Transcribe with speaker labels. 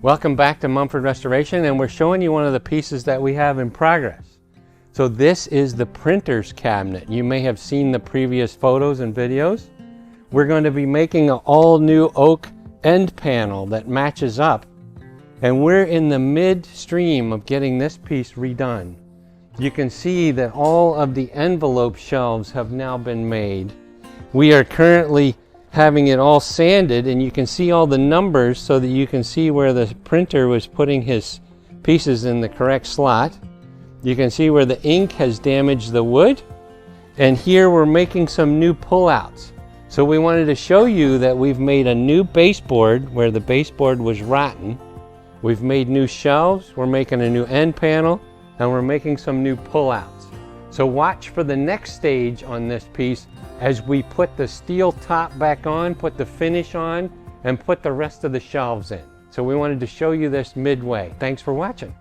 Speaker 1: Welcome back to Mumford Restoration, and we're showing you one of the pieces that we have in progress. So this is the printer's cabinet. You may have seen the previous photos and videos. We're going to be making an all-new oak end panel that matches up, and we're in the midstream of getting this piece redone. You can see that all of the envelope shelves have now been made. We are currently having it all sanded, and you can see all the numbers so that you can see where the printer was putting his pieces in the correct slot. You can see where the ink has damaged the wood, and here we're making some new pullouts. So we wanted to show you that we've made a new baseboard where the baseboard was rotten. We've made new shelves, we're making a new end panel, and we're making some new pullouts. So watch for the next stage on this piece as we put the steel top back on, put the finish on, and put the rest of the shelves in. So we wanted to show you this midway. Thanks for watching.